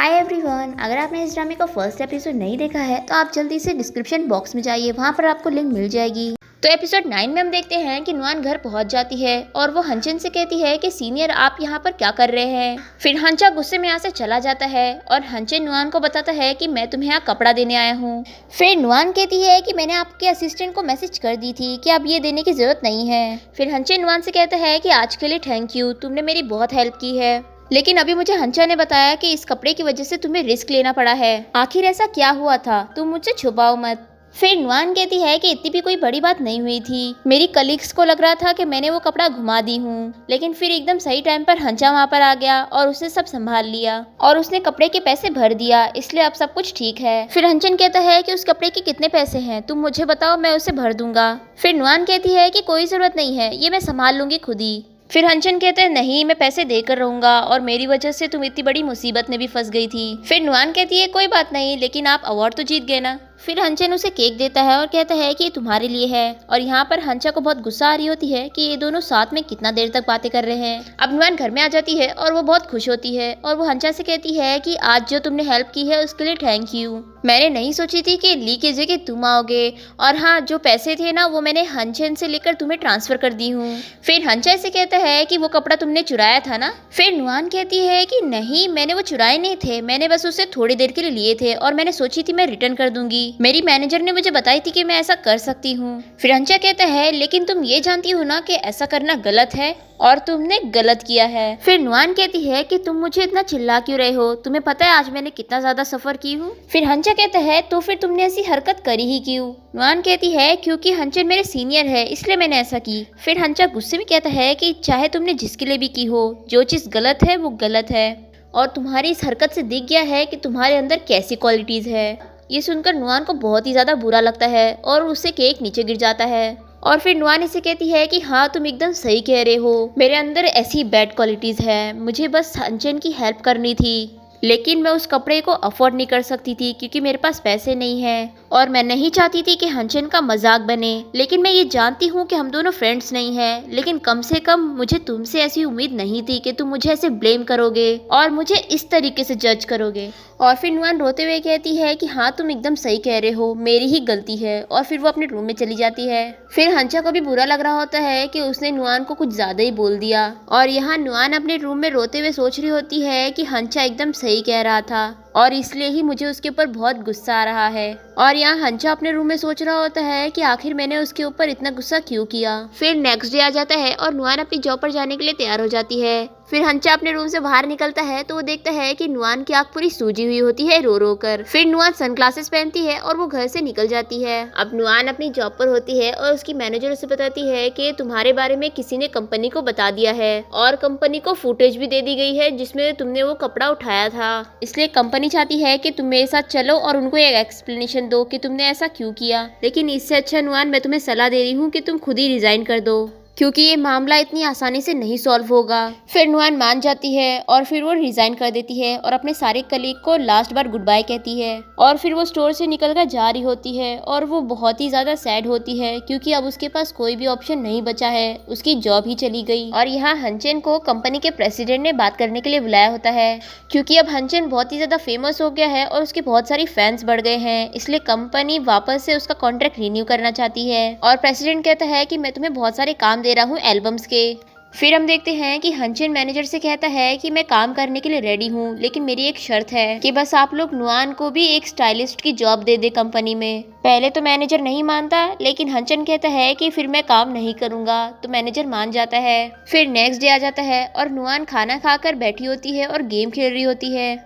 Hi everyone, अगर आपने इस ड्रामे का फर्स्ट एपिसोड नहीं देखा है तो आप जल्दी से डिस्क्रिप्शन बॉक्स में जाइए, वहाँ पर आपको लिंक मिल जाएगी। तो एपिसोड 9 में हम देखते हैं कि नुआन घर पहुंच जाती है और वो हंचन से कहती है कि सीनियर आप यहाँ पर क्या कर रहे हैं। फिर हंचा गुस्से में यहाँ से चला जाता है और हंचन नुआन को बताता है कि मैं तुम्हें यहाँ कपड़ा देने आया हूँ। फिर नुआन कहती है कि मैंने आपके असिस्टेंट को मैसेज कर दी थी कि अब ये देने की जरूरत नहीं है। फिर हंचन नुआन से कहता है कि आज के लिए थैंक यू, तुमने मेरी बहुत हेल्प की है, लेकिन अभी मुझे हंचा ने बताया कि इस कपड़े की वजह से तुम्हें रिस्क लेना पड़ा है। आखिर ऐसा क्या हुआ था, तुम मुझसे छुपाओ मत। फिर नुआन कहती है कि इतनी भी कोई बड़ी बात नहीं हुई थी, मेरी कलीग्स को लग रहा था कि मैंने वो कपड़ा घुमा दी हूँ, लेकिन फिर एकदम सही टाइम पर हंचा वहाँ पर आ गया और उसने सब संभाल लिया और उसने कपड़े के पैसे भर दिया, इसलिए अब सब कुछ ठीक है। फिर हंचन कहता है कि उस कपड़े के कितने पैसे हैं, तुम मुझे बताओ, मैं उसे भर दूंगा। फिर नुआन कहती है कि कोई जरूरत नहीं है, ये मैं संभाल लूंगी खुद ही। फिर हंचन कहते हैं नहीं, मैं पैसे देकर रहूंगा और मेरी वजह से तुम इतनी बड़ी मुसीबत में भी फंस गई थी। फिर नुआन कहती है कोई बात नहीं, लेकिन आप अवार्ड तो जीत गए ना। फिर हंचन उसे केक देता है और कहता है कि ये तुम्हारे लिए है। और यहाँ पर हंचा को बहुत गुस्सा आ रही होती है कि ये दोनों साथ में कितना देर तक बातें कर रहे हैं। अब नुआन घर में आ जाती है और वो बहुत खुश होती है और वो हंचा से कहती है कि आज जो तुमने हेल्प की है उसके लिए थैंक यू। मैंने नहीं सोची थी कि ली की जगह तुम आओगे, और हाँ, जो पैसे थे ना वो मैंने हंचन से लेकर तुम्हें ट्रांसफर कर दी हूँ। फिर हंचा से कहता है कि वो कपड़ा तुमने चुराया था ना। फिर नुआन कहती है कि नहीं, मैंने वो चुराए नहीं थे, मैंने बस उसे थोड़ी देर के लिए लिए थे और मैंने सोची थी मैं रिटर्न कर दूंगी, मेरी मैनेजर ने मुझे बताई थी कि मैं ऐसा कर सकती हूँ। फिर हंचा कहता है लेकिन तुम ये जानती हो ना कि ऐसा करना गलत है और तुमने गलत किया है। फिर नुआन कहती है कि तुम मुझे इतना चिल्ला क्यों रहे हो, तुम्हें पता है आज मैंने कितना ज्यादा सफर की हूँ। फिर हंचा कहता है तो फिर तुमने ऐसी हरकत करी ही क्यों। नुआन कहती है क्योंकि हंचन मेरे सीनियर है, इसलिए मैंने ऐसा की। फिर हंचा गुस्से में कहता है कि चाहे तुमने जिसके लिए भी की हो, जो चीज गलत है वो गलत है और तुम्हारी इस हरकत से दिख गया है कि तुम्हारे अंदर कैसी क्वालिटीज है। ये सुनकर नुआन को बहुत ही ज्यादा बुरा लगता है और उससे केक नीचे गिर जाता है। और फिर नुआन इसे कहती है कि हाँ, तुम एकदम सही कह रहे हो, मेरे अंदर ऐसी बैड क्वालिटीज है, मुझे बस हंचन की हेल्प करनी थी, लेकिन मैं उस कपड़े को अफोर्ड नहीं कर सकती थी क्योंकि मेरे पास पैसे नहीं हैं और मैं नहीं चाहती थी कि हंचन का मजाक बने। लेकिन मैं ये जानती हूँ कि हम दोनों फ्रेंड्स नहीं हैं, लेकिन कम से कम मुझे तुमसे ऐसी उम्मीद नहीं थी कि तुम मुझे ऐसे ब्लेम करोगे और मुझे इस तरीके से जज करोगे। और फिर नुआन रोते हुए कहती है कि हाँ, तुम एकदम सही कह रहे हो, मेरी ही गलती है, और फिर वो अपने रूम में चली जाती है। फिर हंचा को भी बुरा लग रहा होता है कि उसने नुआन को कुछ ज्यादा ही बोल दिया और यहाँ नुआन अपने रूम में रोते हुए सोच रही होती है कि हंचा एकदम सही कह रहा था और इसलिए ही मुझे उसके ऊपर बहुत गुस्सा आ रहा है। और यहाँ हंचा अपने रूम में सोच रहा होता है कि आखिर मैंने उसके ऊपर इतना गुस्सा क्यों किया। फिर नेक्स्ट डे आ जाता है और नुआन अपनी जॉब पर जाने के लिए तैयार हो जाती है। फिर हंचा अपने रूम से बाहर निकलता है तो वो देखता है कि नुआन की आंख पूरी सूजी हुई होती है रो रो कर। फिर नुआन सनग्लासेस पहनती है और वो घर से निकल जाती है। अब नुआन अपनी जॉब पर होती है और उसकी मैनेजर उसे बताती है कि तुम्हारे बारे में किसी ने कंपनी को बता दिया है और कंपनी को फुटेज भी दे दी गई है जिसमें तुमने वो कपड़ा उठाया था, इसलिए कंपनी चाहती है कि तुम मेरे साथ चलो और उनको एक एक्सप्लेनेशन दो कि तुमने ऐसा क्यों किया। लेकिन इससे अच्छा नुआन, मैं तुम्हें सलाह दे रही हूँ कि तुम खुद ही रिजाइन कर दो क्योंकि ये मामला इतनी आसानी से नहीं सॉल्व होगा। फिर नुआन मान जाती है और फिर वो रिजाइन कर देती है और अपने सारे कलीग को लास्ट बार गुड बाय कहती है और फिर वो स्टोर से निकलकर जा रही होती है और वो बहुत ही ज्यादा सैड होती है क्योंकि अब उसके पास कोई भी ऑप्शन नहीं बचा है, उसकी जॉब ही चली गई। और यहाँ हंचन को कंपनी के प्रेसिडेंट ने बात करने के लिए बुलाया होता है क्योंकि अब हंचन बहुत ही ज्यादा फेमस हो गया है और उसके बहुत सारी फैंस बढ़ गए हैं, इसलिए कंपनी वापस से उसका कॉन्ट्रैक्ट रिन्यू करना चाहती है। और प्रेसिडेंट कहता है कि मैं तुम्हें बहुत सारे काम दे रहा हूँ एल्बम्स के। फिर हम देखते हैं कि हंचन मैनेजर से कहता है कि मैं काम करने के लिए रेडी हूँ, लेकिन मेरी एक शर्त है कि बस आप लोग नुआन को भी एक स्टाइलिस्ट की जॉब दे दे कंपनी में। पहले तो मैनेजर नहीं मानता, लेकिन हंचन कहता है कि फिर मैं काम नहीं करूंगा, तो मैनेजर मान जाता है। फिर नेक्स्ट डे आ जाता है और नुआन खाना खाकर बैठी होती है और गेम खेल रही होती है।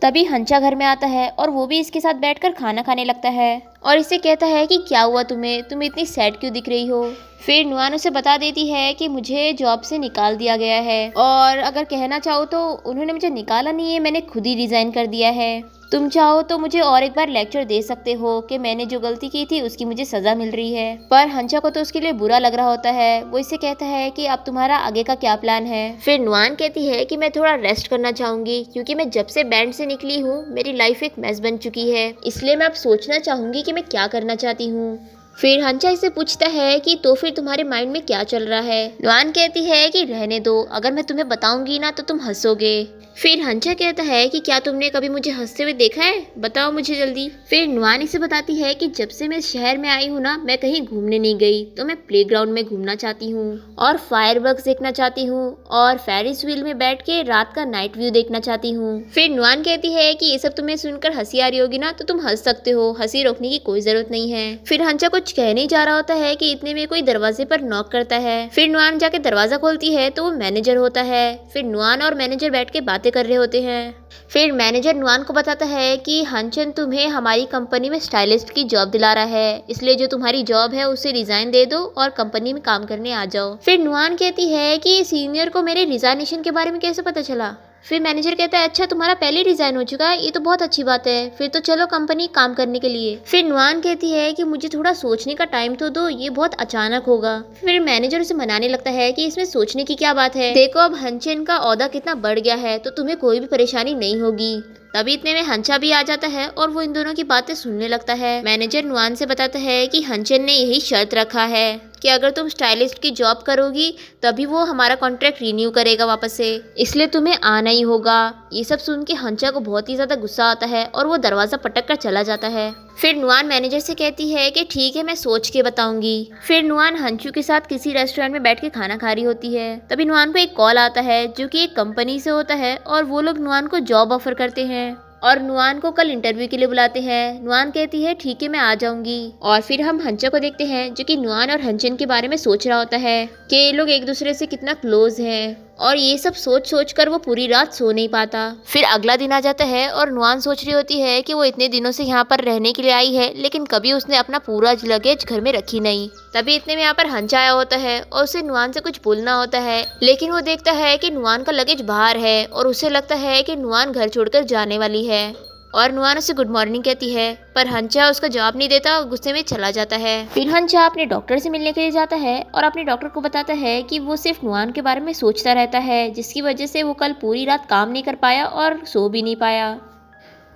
तभी हंचा घर में आता है और वो भी इसके साथ बैठकर खाना खाने लगता है और इसे कहता है कि क्या हुआ तुम्हें, तुम इतनी सैड क्यों दिख रही हो। फिर नुआन उसे बता देती है कि मुझे जॉब से निकाल दिया गया है और अगर कहना चाहो तो उन्होंने मुझे निकाला नहीं है, मैंने खुद ही रिजाइन कर दिया है। तुम चाहो तो मुझे और एक बार लेक्चर दे सकते हो कि मैंने जो गलती की थी उसकी मुझे सजा मिल रही है। पर हंचा को तो उसके लिए बुरा लग रहा होता है। वो इसे कहता है कि अब तुम्हारा आगे का क्या प्लान है। फिर नुआन कहती है कि मैं थोड़ा रेस्ट करना चाहूंगी क्योंकि मैं जब से बैंड से निकली हूँ मेरी लाइफ एक मैस बन चुकी है, इसलिए मैं अब सोचना चाहूंगी कि मैं क्या करना चाहती हूँ। फिर हंचा इसे पूछता है कि तो फिर तुम्हारे माइंड में क्या चल रहा है। नुआन कहती है कि रहने दो, अगर मैं तुम्हें बताऊंगी ना तो तुम हंसोगे। फिर हंचा कहता है कि क्या तुमने कभी मुझे हंसते हुए देखा है, बताओ मुझे जल्दी। फिर नुआन इसे बताती है कि जब से मैं शहर में आई हूँ ना, मैं कहीं घूमने नहीं गई, तो मैं प्लेग्राउंड में घूमना चाहती हूँ और फायरवर्क्स देखना चाहती हूँ और फेरिस व्हील में बैठ के रात का नाइट व्यू देखना चाहती हूँ। फिर नुआन कहती है कि ये सब तुम्हें सुनकर हंसी आ रही होगी ना, तो तुम हंस सकते हो, हंसी रोकने की कोई जरूरत नहीं है। फिर हंचा कुछ कहने जा रहा होता है कि इतने में कोई दरवाजे पर नॉक करता है। फिर नुआन जाके दरवाजा खोलती है तो वो मैनेजर होता है। फिर नुआन और मैनेजर बैठ के बातें कर रहे होते हैं। फिर मैनेजर नुआन को बताता है कि हंचन तुम्हें हमारी कंपनी में स्टाइलिस्ट की जॉब दिला रहा है, इसलिए जो तुम्हारी जॉब है उसे रिजाइन दे दो और कंपनी में काम करने आ जाओ। फिर नुआन कहती है कि सीनियर को मेरे रिजाइनेशन के बारे में कैसे पता चला। फिर मैनेजर कहता है अच्छा तुम्हारा पहले रिजाइन हो चुका है, ये तो बहुत अच्छी बात है, फिर तो चलो कंपनी काम करने के लिए। फिर नुआन कहती है कि मुझे थोड़ा सोचने का टाइम तो दो, ये बहुत अचानक होगा। फिर मैनेजर उसे मनाने लगता है कि इसमें सोचने की क्या बात है, देखो अब हंचन का ओहदा कितना बढ़ गया है, तो तुम्हें कोई भी परेशानी नहीं होगी। तभी इतने में हंचा भी आ जाता है और वो इन दोनों की बातें सुनने लगता है। मैनेजर नुआन से बताता है कि हंचन ने यही शर्त रखा है कि अगर तुम स्टाइलिस्ट की जॉब करोगी तभी वो हमारा कॉन्ट्रैक्ट रिन्यू करेगा वापस से, इसलिए तुम्हें आना ही होगा। ये सब सुन के हंचा को बहुत ही ज्यादा गुस्सा आता है और वो दरवाजा पटक कर चला जाता है। फिर नुआन मैनेजर से कहती है कि ठीक है मैं सोच के बताऊंगी। फिर नुआन हंचू के साथ किसी रेस्टोरेंट में बैठ के खाना खा रही होती है। तभी नुआन को एक कॉल आता है जो कि एक कंपनी से होता है और वो लोग नुआन को जॉब ऑफर करते हैं और नुआन को कल इंटरव्यू के लिए बुलाते हैं। नुआन कहती है ठीक है मैं आ जाऊंगी। और फिर हम हंचा को देखते हैं जो कि नुआन और हंचन के बारे में सोच रहा होता है कि ये लोग एक दूसरे से कितना क्लोज हैं और ये सब सोच सोच कर वो पूरी रात सो नहीं पाता। फिर अगला दिन आ जाता है और नुआन सोच रही होती है कि वो इतने दिनों से यहाँ पर रहने के लिए आई है, लेकिन कभी उसने अपना पूरा लगेज घर में रखी नहीं। तभी इतने में यहाँ पर हंचा आया होता है और उसे नुआन से कुछ बोलना होता है, लेकिन वो देखता है कि नुआन का लगेज बाहर है और उसे लगता है कि नुआन घर छोड़कर जाने वाली है और नुआन उसे गुड मॉर्निंग कहती है, पर हंचा उसका जवाब नहीं देता और गुस्से में चला जाता है। फिर हंचा अपने डॉक्टर से मिलने के लिए जाता है और अपने डॉक्टर को बताता है कि वो सिर्फ नुआन के बारे में सोचता रहता है, जिसकी वजह से वो कल पूरी रात काम नहीं कर पाया और सो भी नहीं पाया।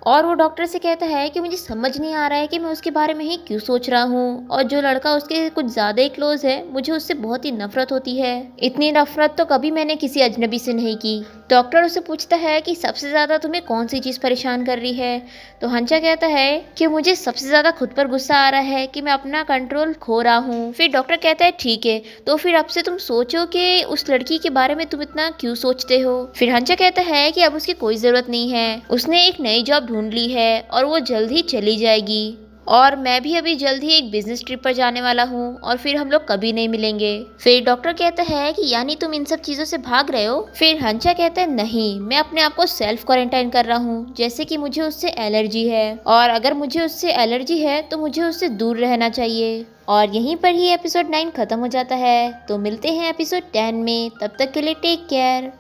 और वो डॉक्टर से कहता है कि मुझे समझ नहीं आ रहा है कि मैं उसके बारे में ही क्यों सोच रहा हूँ और जो लड़का उसके कुछ ज़्यादा ही क्लोज है मुझे उससे बहुत ही नफरत होती है। इतनी नफरत तो कभी मैंने किसी अजनबी से नहीं की। डॉक्टर उससे पूछता है कि सबसे ज़्यादा तुम्हें कौन सी चीज़ परेशान कर रही है। तो हंचा कहता है कि मुझे सबसे ज़्यादा खुद पर गुस्सा आ रहा है कि मैं अपना कंट्रोल खो रहा हूँ। फिर डॉक्टर कहता है ठीक है, तो फिर अब से तुम सोचो कि उस लड़की के बारे में तुम इतना क्यों सोचते हो। फिर हंचा कहता है कि अब उसकी कोई ज़रूरत नहीं है, उसने एक नई जॉब ढूंढ ली है और वो जल्द ही चली जाएगी और मैं भी अभी जल्द ही एक बिजनेस ट्रिप पर जाने वाला हूँ और फिर हम लोग कभी नहीं मिलेंगे। फिर डॉक्टर कहता है कि यानी तुम इन सब चीज़ों से भाग रहे हो। फिर हंचा कहता है नहीं, मैं अपने आप को सेल्फ क्वारंटाइन कर रहा हूँ, जैसे कि मुझे उससे एलर्जी है और अगर मुझे उससे एलर्जी है तो मुझे उससे दूर रहना चाहिए। और यहीं पर ही एपिसोड 9 खत्म हो जाता है। तो मिलते हैं एपिसोड 10 में, तब तक के लिए टेक केयर।